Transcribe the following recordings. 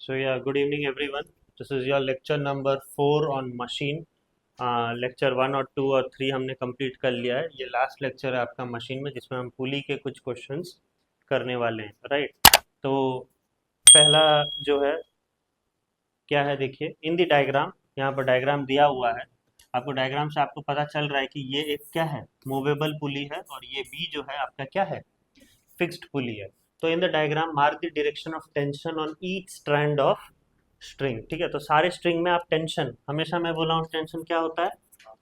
So yeah, good evening everyone. This is your lecture number 4 on machine. Lecture 1 और 2 और 3 हमने complete कर लिया है. ये लास्ट लेक्चर है आपका मशीन में जिसमें हम पुली के कुछ क्वेश्चंस करने वाले हैं, राइट. तो पहला जो है क्या है, देखिए इन द डायग्राम. यहाँ पर डायग्राम दिया हुआ है. आपको डायग्राम से आपको पता चल रहा है कि ये एक क्या है, मूवेबल पुली है, और ये बी जो है आपका क्या है, फिक्स्ड पुली है. तो in the diagram mark the direction of tension on each strand of string. ठीक है, तो सारे स्ट्रिंग में आप टेंशन, हमेशा मैं बोला हूँ टेंशन क्या होता है,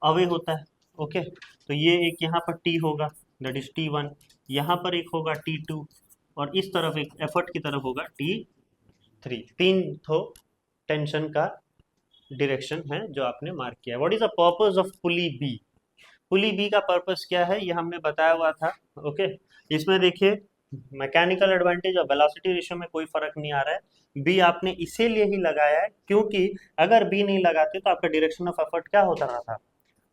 अवे होता है. ओके, तो ये एक यहाँ पर टी होगा, दैट इज T1. यहाँ पर एक होगा T2, और इस तरफ एक एफर्ट की तरफ होगा T3. तीन तो टेंशन का डायरेक्शन है जो आपने मार्क किया है. What is the purpose of pulley B? Pulley B का पर्पस क्या है ये हमने बताया हुआ था. ओके, इसमें देखिए मैकेनिकल एडवांटेज और वेलोसिटी रेशियो में कोई फर्क नहीं आ रहा है. बी आपने इसीलिए ही लगाया है क्योंकि अगर बी नहीं लगाते तो आपका डायरेक्शन ऑफ एफर्ट क्या होता रहा था,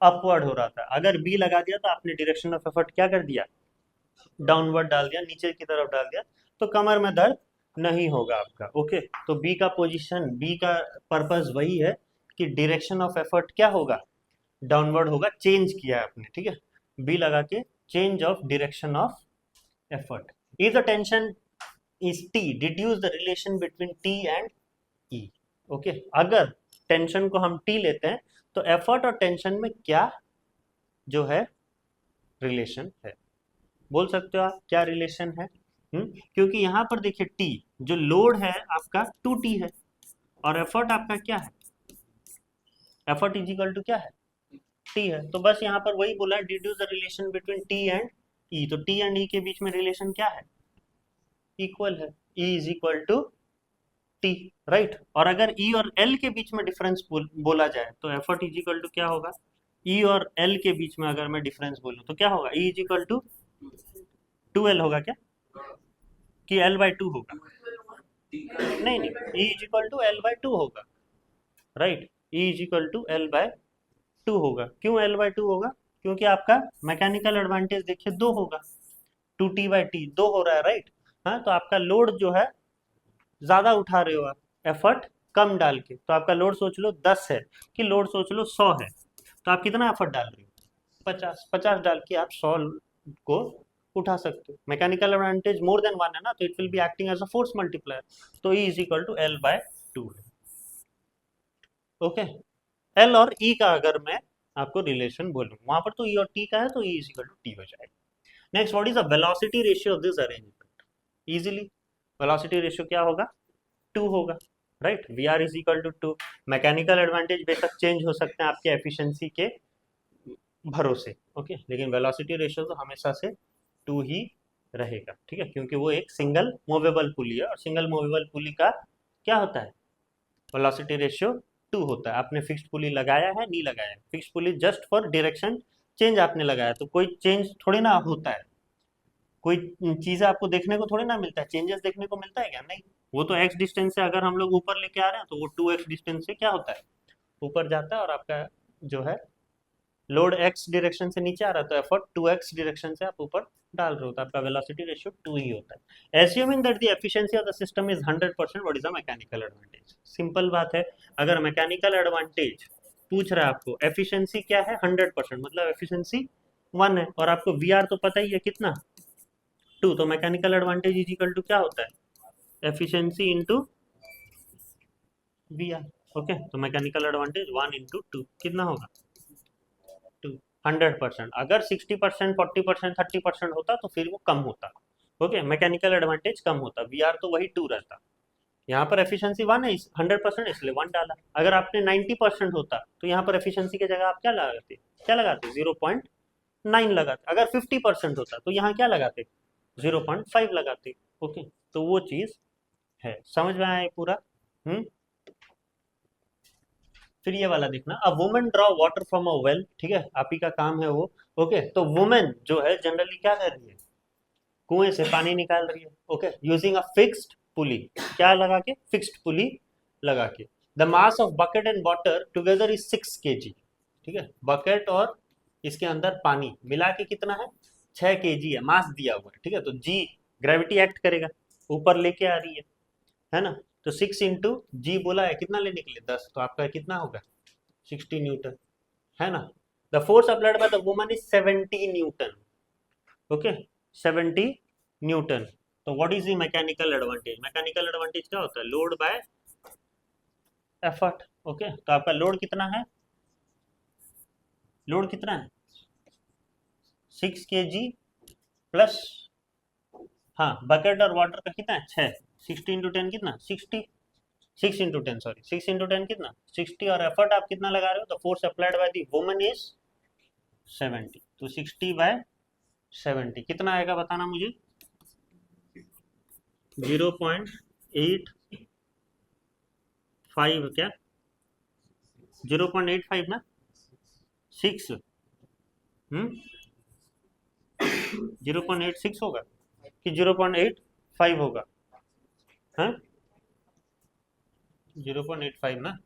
अपवर्ड हो रहा था. अगर बी लगा दिया तो आपने डायरेक्शन ऑफ एफर्ट क्या कर दिया, डाउनवर्ड डाल दिया, नीचे की तरफ डाल दिया, तो कमर में दर्द नहीं होगा आपका. ओके, तो बी का पोजीशन, बी का पर्पस वही है कि डायरेक्शन ऑफ एफर्ट क्या होगा, डाउनवर्ड होगा. चेंज किया है आपने, ठीक है, बी लगा के change of direction of effort. If the tension is T, deduce the relation between T and E. Okay, अगर टेंशन को हम टी लेते हैं तो एफर्ट और टेंशन में क्या जो है रिलेशन है, बोल सकते हो आप क्या रिलेशन है. क्योंकि यहाँ पर देखिए टी जो लोड है आपका 2T है, और एफर्ट आपका क्या है, एफर्ट इज इक्वल टू क्या है, टी है. तो बस यहाँ पर वही बोला, deduce the relation between T and E. तो टी एंड ई के बीच में रिलेशन क्या है, इक्वल है. E is equal to T, right. और अगर ई और एल के बीच में डिफरेंस बोला जाए तो एफर्ट इज इक्वल टू क्या होगा, ई और एल के बीच में अगर मैं डिफरेंस बोलूँ तो क्या होगा, ई इज इक्वल टू 2L होगा क्या, कि L/2 होगा. नहीं नहीं, ई इज इक्वल टू L/2 होगा, right. E is equal to L/2 होगा. क्यों L/2 होगा, क्योंकि आपका मैकेनिकल एडवांटेज देखिए 2 होगा, 2T/T 2 हो रहा है, राइट. हाँ, तो आपका लोड जो है ज्यादा उठा रहे हो आप, एफर्ट कम डाल के. तो आपका लोड सोच लो 10 है, कि लोड सोच लो 100 है, तो आप कितना एफर्ट डाल रहे हो, 50 डाल के आप 100 को उठा सकते हो. मैकेनिकल एडवांटेज मोर देन 1 है ना, तो it will be acting as a force multiplier. तो E is equal to L/2 है. ओके, एल और ई का अगर मैं आपको रिलेशन बोलूँ वहां पर, तो ई और टी का है, तो E is equal to T हो जाएगा. Next, what is the velocity ratio of this arrangement. Easily velocity ratio क्या होगा, 2 होगा, right. V R is equal to 2. Mechanical advantage बेशक चेंज हो सकते हैं आपके एफिशिएंसी के भरोसे, ओके, लेकिन वेलोसिटी रेशियो तो हमेशा से 2 ही रहेगा, ठीक है, क्योंकि वो एक सिंगल मूवेबल पुली है, और सिंगल मूवेबल पुली का क्या होता है, वेलोसिटी रेशियो 2 होता है. आपने फिक्स्ड पुली लगाया है, नहीं लगाया है, fixed pulley just for direction change आपने लगाया, तो कोई चेंज थोड़ी ना होता है, कोई चीज़ आपको देखने को थोड़ी ना मिलता है, चेंजेस देखने को मिलता है क्या, नहीं. वो तो x डिस्टेंस से अगर हम लोग ऊपर लेके आ रहे हैं तो वो 2x डिस्टेंस से क्या होता है, ऊपर जाता है, और आपका जो है लोड x डायरेक्शन से नीचे आ रहा है, तो एफर्ट 2x डायरेक्शन से आप ऊपर डाल रहे हो, तो आपका वेलोसिटी रेशियो 2 ही होता है. Assuming that the efficiency of the system is 100%, what is the mechanical advantage. Simple बात है, अगर मैकेनिकल एडवांटेज पूछ रहा है आपको, एफिशिएंसी क्या है 100%, मतलब एफिशिएंसी 1 है, और आपको वी आर तो पता ही है कितना, 2. तो mechanical advantage is equal to क्या होता है, efficiency into V R. Okay, तो मैकेनिकल एडवांटेज 1 इंटू 2 कितना होगा, 2. 100%. अगर 60%, 40%, 30% होता तो फिर वो कम होता. ओके, मैकेनिकल एडवांटेज कम होता, वी आर तो वही 2 रहता. यहाँ पर एफिशिएंसी 1 है, 100% इसलिए 1 डाला. अगर आपने 90% होता तो यहाँ पर एफिशिएंसी की जगह आप क्या लगाते 0.9 लगाते. अगर 50% होता तो यहाँ क्या लगाते, 0.5 लगाते. ओके, तो वो चीज है, समझ में आया पूरा. हम्म. फिर ये वाला देखना, a woman draw water from a well. ठीक है, आप ही का काम है वो. ओके, तो वुमेन जो है जनरली क्या कर रही है, कुएं से पानी निकाल रही है. ओके, यूजिंग अ फिक्स्ड पुली, क्या लगा के, फिक्स्ड पुली लगा के. The mass of bucket and water together is 6 kg. ठीक है, बकेट और इसके अंदर पानी मिला के कितना है, 6 kg है, मास दिया हुआ है. ठीक है, तो जी ग्रेविटी एक्ट करेगा, ऊपर लेके आ रही है. है ना। तो 6 इंटू जी बोला है, कितना लेने के लिए 10, तो आपका कितना होगा 60 न्यूटन, है ना। The force applied by the woman is 70 newton, okay 70 newton. तो what is the mechanical advantage, mechanical advantage क्या होता है, लोड बाय एफर्ट, ओके। तो आपका लोड कितना है, लोड कितना है 6 kg प्लस, हाँ बकेट और वाटर का कितना है 6, 60 इंटू 10 कितना 60, 6 इंटू 10 सॉरी 6 इंटू 10 कितना 60, और एफर्ट आप कितना लगा रहे हो, the force applied by the woman is 70, तो 60 बाय 70 कितना आएगा बताना मुझे, 0.85 क्या, 0.85 ना 6, 0.86 होगा कि 0.85 होगा, हाँ 0.85 ना,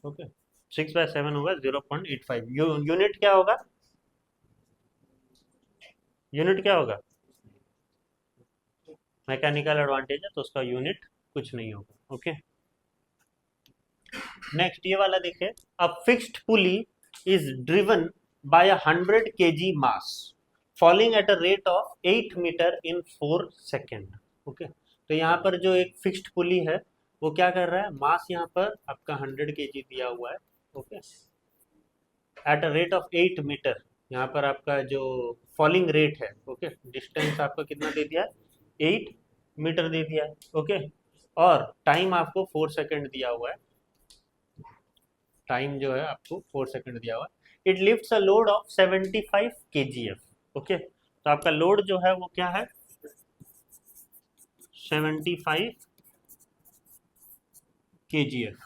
ओके 6/7 होगा 0.85। यूनिट क्या होगा, यूनिट क्या होगा, मैकेनिकल एडवांटेज है तो उसका यूनिट कुछ नहीं होगा, ओके। नेक्स्ट ये वाला देखिए, a fixed pulley is driven by 100 kg mass falling at a rate of 8 meter in 4 second, okay. तो यहाँ पर जो एक फिक्स्ड पुली है वो क्या कर रहा है, मास यहाँ पर आपका 100 kg दिया हुआ है, okay, at a rate of 8 meter, यहाँ पर आपका जो फॉलिंग रेट है, ओके, डिस्टेंस आपका कितना दे दिया है 8 मीटर दे दिया है, ओके, और टाइम आपको 4 सेकेंड दिया हुआ है, टाइम जो है आपको 4 सेकेंड दिया हुआ है। It lifts a load of 75 kgf, okay. तो आपका लोड जो है वो क्या है 75 kgf।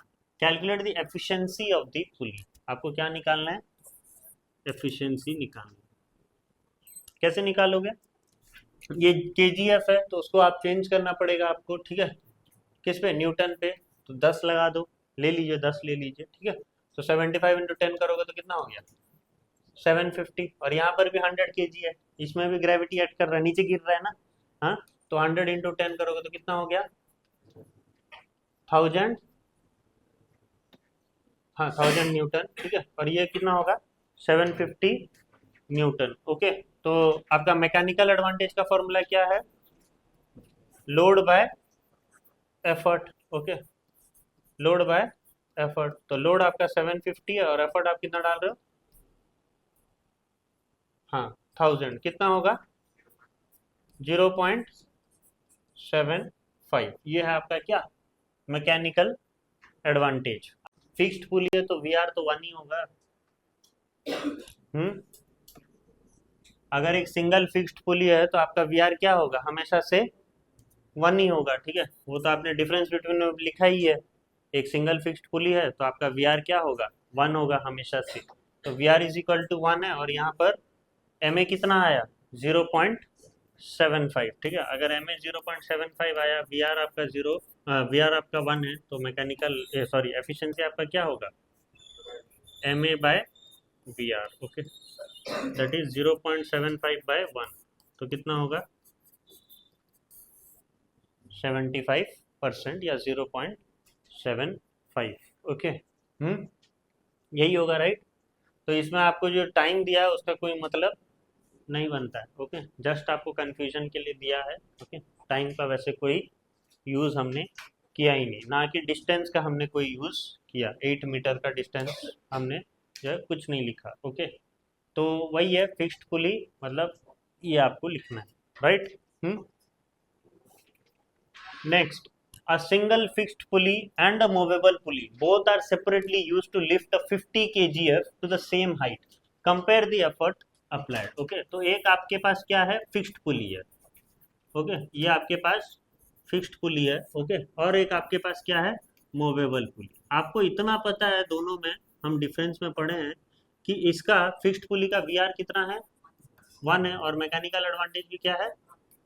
Calculate the efficiency of the पुली, आपको क्या निकालना है, एफिशिएंसी निकालना है। कैसे निकालोगे, ये kgf है तो उसको आप चेंज करना पड़ेगा आपको, ठीक है, किस पे, न्यूटन पे, तो 10 लगा दो, ले लीजिए 10 ले लीजिए, ठीक है। तो 75 इंटू 10 करोगे तो कितना हो गया 750, और यहाँ पर भी 100 kg है, इसमें भी ग्रेविटी ऐड कर रहा है, नीचे गिर रहा है ना, हाँ तो 100 इंटू 10 करोगे तो कितना हो गया 1000, हाँ 1000 न्यूटन, ठीक है, और ये कितना होगा 750 न्यूटन, ओके। तो आपका मैकेनिकल एडवांटेज का फॉर्मूला क्या है, load bye effort, okay, load bye effort. तो लोड आपका 750 है और एफर्ट आप कितना डाल रहे हो, हाँ 1000, कितना होगा 0.75, ये है आपका क्या मैकेनिकल एडवांटेज। फिक्स्ड पुली है तो वी आर तो 1 ही होगा, हम्म, अगर एक सिंगल फिक्स्ड पुली है तो आपका वी आर क्या होगा, हमेशा से 1 ही होगा, ठीक है, वो तो आपने डिफरेंस बिटवीन में लिखा ही है, एक सिंगल फिक्स्ड पुली है तो आपका वी आर क्या होगा 1 होगा हमेशा से, तो V R is equal to 1 है, और यहाँ पर एम ए कितना आया 0.75, ठीक है, अगर एम ए 0.75 आया, वी आर आपका 0, वी आर आपका 1 है, तो मैकेनिकल सॉरी एफिशिएंसी आपका क्या होगा M A by V R, okay, that is 0.75/1, तो कितना होगा 75% या 0.75, ओके, यही होगा राइट। तो इसमें आपको जो टाइम दिया है उसका कोई मतलब नहीं बनता है, ओके, जस्ट आपको कंफ्यूजन के लिए दिया है, ओके, टाइम का वैसे कोई यूज़ हमने किया ही नहीं, ना कि डिस्टेंस का हमने कोई यूज़ किया, 8 मीटर का डिस्टेंस हमने जो है कुछ नहीं लिखा, ओके। तो वही है फिक्स्ड पुली, मतलब ये आपको लिखना है right. Next, a single fixed pulley and a movable pulley both are separately used to lift a 50 kgf to the same height, compare the effort applied, okay। तो एक आपके पास क्या है फिक्स्ड पुली है, ओके, ये आपके पास फिक्स्ड पुली है, okay, और एक आपके पास क्या है मूवेबल पुली। आपको इतना पता है दोनों में, हम डिफरेंस में पढ़े हैं कि इसका फिक्स्ड पुली का वी आर कितना है 1 है, और मैकेनिकल एडवांटेज भी क्या है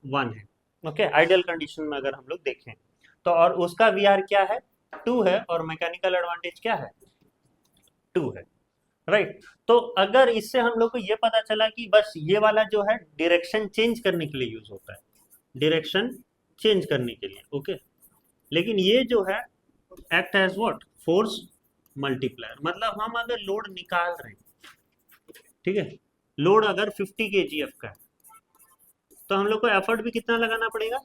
1 है, ओके, आइडियल कंडीशन में अगर हम लोग देखें तो, और उसका वी आर क्या है 2 है, और मैकेनिकल एडवांटेज क्या है 2 है, राइट। तो अगर इससे हम लोग को ये पता चला कि बस ये वाला जो है डायरेक्शन चेंज करने के लिए यूज होता है, डायरेक्शन चेंज करने के लिए, ओके, लेकिन ये जो है act as what, force multiplier. मतलब हम अगर लोड निकाल रहे हैं, ठीक है, लोड अगर 50 kgf का है तो हम लोग को एफर्ट भी कितना लगाना पड़ेगा,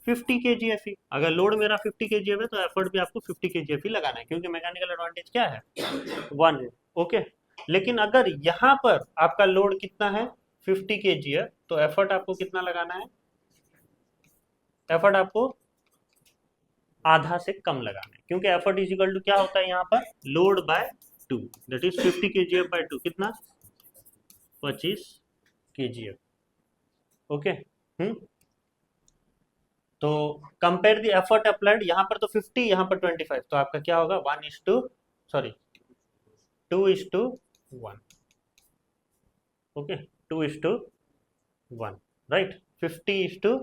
50 kgf ही। अगर लोड मेरा 50 kgf है तो एफर्ट भी आपको 50 kgf ही लगाना है, क्योंकि मैकेनिकल एडवांटेज क्या है, 1 है। ओके, लेकिन अगर यहाँ पर आपका लोड कितना है 50 kgf, तो एफर्ट आपको कितना लगाना है, एफर्ट आपको आधा से कम लगाना है, क्योंकि एफर्ट इज इक्वल टू क्या होता है यहाँ पर, load by 2, that is 50 kgf by 2, कितना 25 kgf। ओके, तो कंपेयर द एफर्ट अप्लाइड, यहाँ पर तो 50, यहाँ पर 25, तो आपका क्या होगा 2:1। Okay, 2:1, right. 50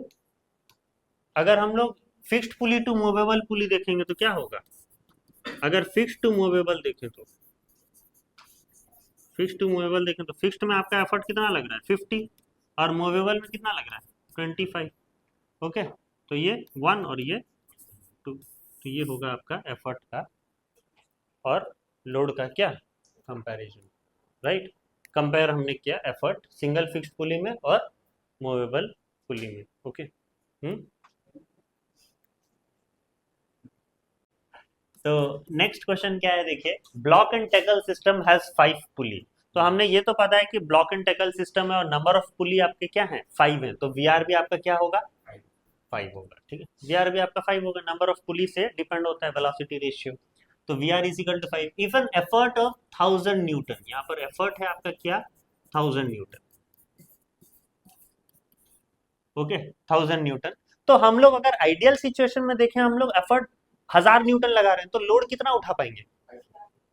अगर हम लोग fixed pulley to movable pulley देखेंगे तो क्या होगा, अगर फिक्स्ड टू मूवेबल देखें तो, फिक्स्ड में आपका एफर्ट कितना लग रहा है 50, और मूवेबल में कितना लग रहा है 25। ओके, तो ये 1 और ये 2, तो ये होगा आपका एफर्ट का और लोड का क्या कंपैरिजन, राइट। कंपेयर हमने किया एफर्ट सिंगल फिक्स्ड पुली में और मूवेबल पुली में। ओके, तो नेक्स्ट क्वेश्चन क्या है, देखिए, block and tackle system has 5 पुली। तो हमने ये तो पता है कि ब्लॉक एंड टैकल सिस्टम है और नंबर ऑफ पुली आपके क्या है 5 है, तो वीआर भी आपका क्या होगा 5 होगा, ठीक है, वीआर भी आपका 5 होगा, नंबर ऑफ पुली से डिपेंड होता है वेलोसिटी रेशियो। तो VR is equal to 5 if an effort of 1000 newton, यहाँ पर एफर्ट है आपका क्या 1000 न्यूटन। Okay, 1000 Newton. तो हम लोग अगर आइडियल सिचुएशन में देखें, हम लोग एफर्ट 1000 न्यूटन लगा रहे हैं, तो लोड कितना उठा पाएंगे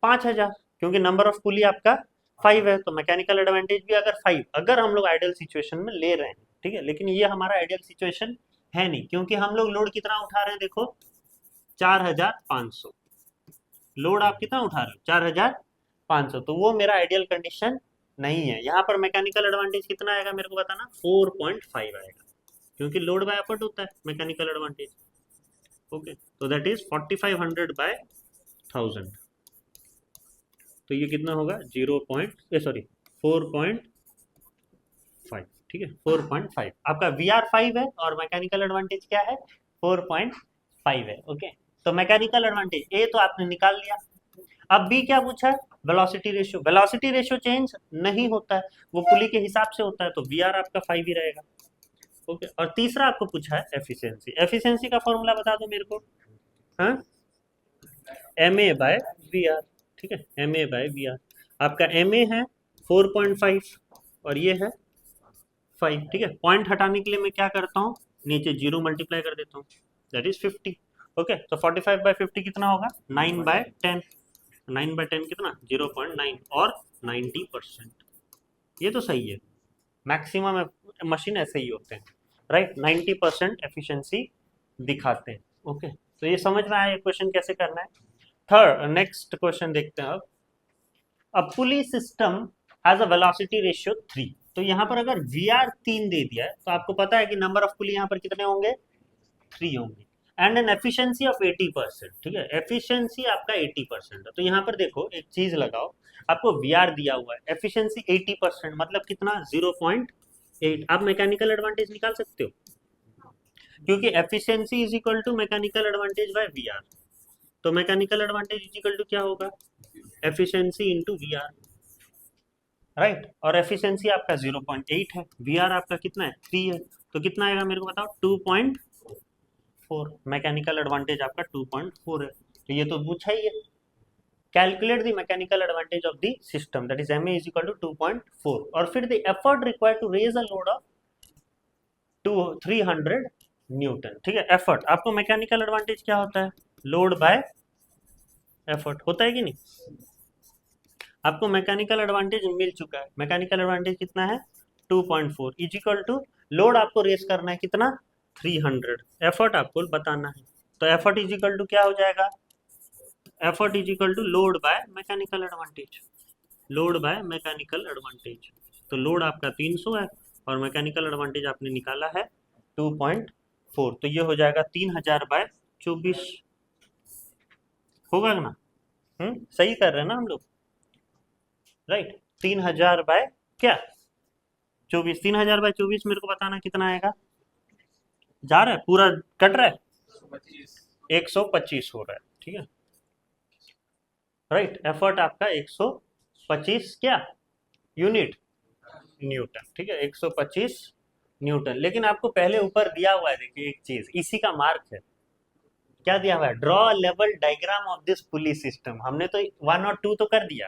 5000, क्योंकि नंबर ऑफ पुली आपका 5 है, तो मैकेनिकल एडवांटेज भी अगर 5 अगर हम लोग आइडियल सिचुएशन में ले रहे हैं, ठीक है। लेकिन ये हमारा आइडियल सिचुएशन है नहीं, क्योंकि हम लोग लोड कितना उठा रहे हैं, देखो 4500 लोड आप कितना उठा रहे हो 4500, तो वो मेरा आइडियल कंडीशन नहीं है। यहाँ पर मैकेनिकल एडवांटेज कितना आएगा मेरे को बताना, 4.5 आएगा, क्योंकि लोड बाय एफर्ट होता है मैकेनिकल एडवांटेज। ओके, तो दैट इज 4500 बाय 1000, तो ये कितना होगा 4.5, ठीक है 4.5। आपका वी आर 5 है और मैकेनिकल एडवांटेज क्या है 4.5 है। ओके, तो मैकेनिकल एडवांटेज ए तो आपने निकाल लिया। अब बी क्या पूछा है, velocity ratio. Velocity ratio change नहीं होता है, वो पुली के हिसाब से होता है, तो वी आर आपका 5 ही रहेगा। ओके, और तीसरा आपको पूछा है एफिशिएंसी। एफिशिएंसी का फॉर्मूला बता दो मेरे को, हाँ, M A by V R, ठीक है, M A by V R. आपका एम ए है 4.5 और ये है 5, ठीक है। पॉइंट हटाने के लिए मैं क्या करता हूँ, नीचे 0 मल्टीप्लाई कर देता हूँ, दैट इज 50। ओके, तो 45/50 कितना होगा 9/10, 9/10 कितना 0.9 और 90%। ये तो सही है, मैक्सिमम मशीन ऐसे ही होते हैं, राइट, 90% एफिशिएंसी दिखाते हैं। ओके, तो ये समझ में आया क्वेश्चन कैसे करना है। थर्ड नेक्स्ट क्वेश्चन देखते हैं अब। A pulley system has a velocity ratio 3, तो यहाँ पर अगर वी आर 3 दे दिया है, तो आपको पता है कि नंबर ऑफ पुली यहाँ पर कितने होंगे 3 होंगे, एंड एन एफिशिएंसी ऑफ 80%, ठीक है, एफिशिएंसी आपका 80% है। तो यहाँ पर देखो एक चीज लगाओ, आपको वी आर दिया हुआ है, एफिशिएंसी 80%, मतलब कितना 0.8। आप मैकेनिकल एडवांटेज निकाल सकते हो, क्योंकि efficiency is equal to mechanical advantage by V R. तो mechanical advantage is equal to क्या होगा, efficiency into V R, right. और एफिशिएंसी आपका 0.8 है, वी आर आपका कितना है 3 है, तो कितना आएगा मेरे को बताओ 2.4। मैकेनिकल एडवांटेज आपका 2.4 है, तो ये तो पूछा ही है। Calculate the mechanical advantage of the system, that is M A is equal to 2.4, और फिर the effort required to raise a load of 300 newton, ठीक है। एफर्ट आपको मैकेनिकल एडवांटेज क्या होता है, लोड बाय एफर्ट होता है कि नहीं। आपको मैकेनिकल एडवांटेज मिल चुका है, मैकेनिकल एडवांटेज कितना है 2.4 इज इक्वल टू लोड आपको रेस करना है कितना 300, एफर्ट आपको बताना है, तो एफर्ट इज इक्वल टू क्या हो जाएगा, effort is equal to load by mechanical advantage, load by mechanical advantage. तो लोड आपका 300 है और मैकेनिकल एडवांटेज आपने निकाला है 2.4, 4, तो ये हो जाएगा 3000/24 होगा ना? सही कर रहे हैं ना हम लोग? राइट, 3000 बाय क्या 24, 3000/24 मेरे को बताना कितना आएगा। जा रहा है पूरा, कट रहा है, 125 हो रहा है, ठीक है। राइट, एफर्ट आपका 125 क्या यूनिट न्यूटन, ठीक है, 125 न्यूटन। लेकिन आपको पहले ऊपर दिया हुआ है, देखिए एक चीज इसी का मार्क है, क्या दिया हुआ है, draw level diagram of this pulley system. हमने तो 1 और 2 तो कर दिया,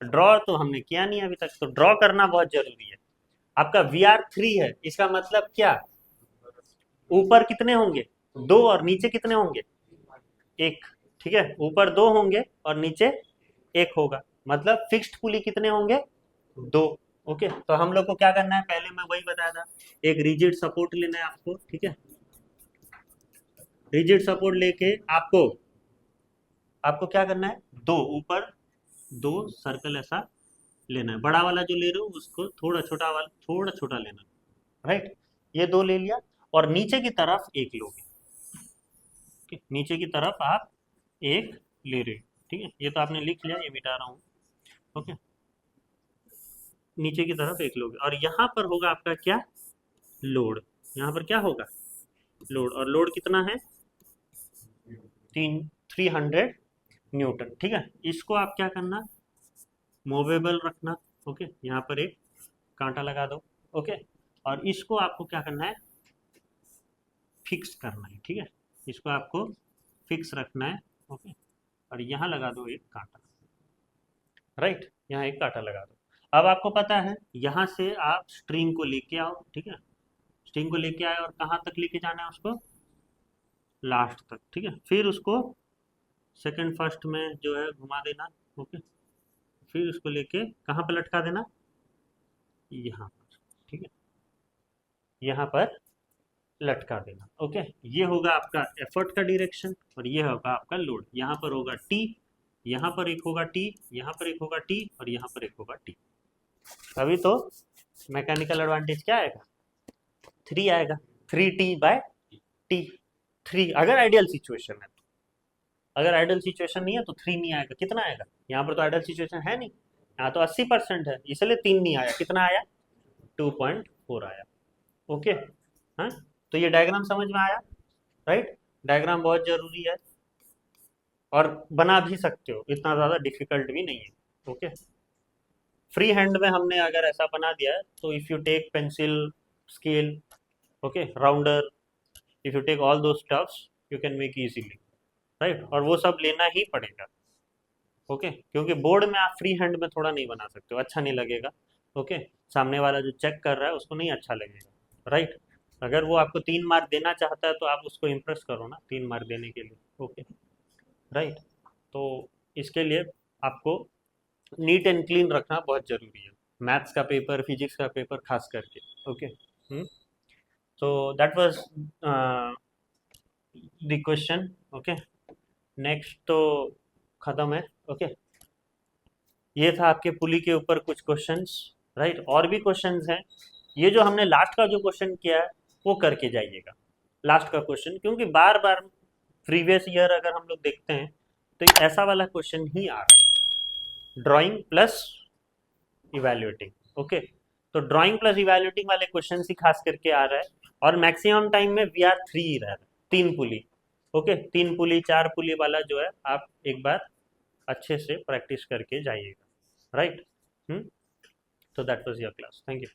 ड्रॉ तो हमने किया नहीं अभी तक, तो ड्रॉ करना बहुत जरूरी है। आपका VR3 है, इसका मतलब क्या, ऊपर कितने होंगे 2 और नीचे कितने होंगे 1, ठीक है, ऊपर 2 होंगे और नीचे 1 होगा, मतलब फिक्स्ड पुली कितने होंगे 2। ओके, तो हम लोग को क्या करना है, पहले मैं वही बताया था, एक रिजिड सपोर्ट लेना है आपको, ठीक है। रिजिड सपोर्ट लेके आपको आपको क्या करना है, 2 ऊपर 2 सर्कल ऐसा लेना है, बड़ा वाला जो ले रहे हो उसको थोड़ा छोटा लेना है, राइट। ये 2 ले लिया और नीचे की तरफ 1 लोगे, नीचे की तरफ आप 1 ले रहे हो, ठीक है, ये तो आपने लिख लिया, ये मिटा रहा हूँ। ओके, नीचे की तरफ 1 लोगे और यहाँ पर होगा आपका क्या, लोड। यहाँ पर क्या होगा, लोड, और लोड कितना है 300 न्यूटन, ठीक है। इसको आप क्या करना, मूवेबल रखना। ओके, यहाँ पर एक कांटा लगा दो। ओके, और इसको आपको क्या करना है, फिक्स करना है, ठीक है, इसको आपको फिक्स रखना है। ओके, और यहाँ लगा दो एक कांटा, राइट, यहाँ एक कांटा लगा दो। अब आपको पता है यहाँ से आप स्ट्रिंग को लेके आओ, ठीक है, स्ट्रिंग को लेके आए और कहाँ तक लेके जाना है उसको, लास्ट तक, ठीक है। फिर उसको सेकंड फर्स्ट में जो है घुमा देना। ओके, फिर उसको लेके कहाँ पर लटका देना, यहाँ पर, ठीक है, यहाँ पर लटका देना। ओके, ये होगा आपका एफर्ट का डायरेक्शन और ये होगा आपका लोड। यहाँ पर होगा टी, यहाँ पर एक होगा टी, यहाँ पर एक होगा टी और यहाँ पर एक होगा टी। अभी तो मैकेनिकल एडवांटेज क्या आएगा, 3 आएगा, 3T/T, 3 अगर आइडियल सिचुएशन है तो। अगर आइडियल सिचुएशन नहीं है तो 3 नहीं आएगा, कितना आएगा, यहाँ पर तो आइडियल सिचुएशन है नहीं, यहाँ तो 80% है, इसलिए 3 नहीं आया, कितना आया 2.4 आया। ओके, हाँ, तो ये डायग्राम समझ में आया, राइट। डायग्राम बहुत जरूरी है और बना भी सकते हो, इतना ज़्यादा डिफिकल्ट भी नहीं है। ओके, फ्री हैंड में हमने अगर ऐसा बना दिया है तो if you take pencil, scale, okay, rounder, if you take all those stuffs you can make easily, right, और वो सब लेना ही पड़ेगा। ओके, क्योंकि बोर्ड में आप फ्री हैंड में थोड़ा नहीं बना सकते हो, अच्छा नहीं लगेगा। ओके, सामने वाला जो चेक कर रहा है उसको नहीं अच्छा लगेगा, राइट। अगर वो आपको 3 मार्क देना चाहता है तो आप उसको इम्प्रेस करो ना 3 मार्क देने के लिए। ओके, राइट, तो इसके लिए आपको नीट एंड क्लीन रखना बहुत ज़रूरी है, मैथ्स का पेपर, फिजिक्स का पेपर खास करके। ओके, तो that was the question. Okay, next तो ख़त्म है। ओके, ये था आपके पुली के ऊपर कुछ क्वेश्चंस, राइट। और भी क्वेश्चंस हैं, ये जो हमने लास्ट का जो क्वेश्चन किया है वो करके जाइएगा, लास्ट का क्वेश्चन, क्योंकि बार बार प्रीवियस ईयर अगर हम लोग देखते हैं तो ऐसा वाला क्वेश्चन ही आ रहा है, ड्राइंग प्लस इवैल्यूएटिंग। ओके, तो ड्राइंग प्लस इवैल्यूएटिंग वाले क्वेश्चन ही खास करके आ रहा है, और मैक्सिमम टाइम में VR3 ही रह रहा है, 3 पुली। ओके, 3 पुली 4 पुली वाला जो है आप एक बार अच्छे से प्रैक्टिस करके जाइएगा, राइट। तो that was your class, thank you.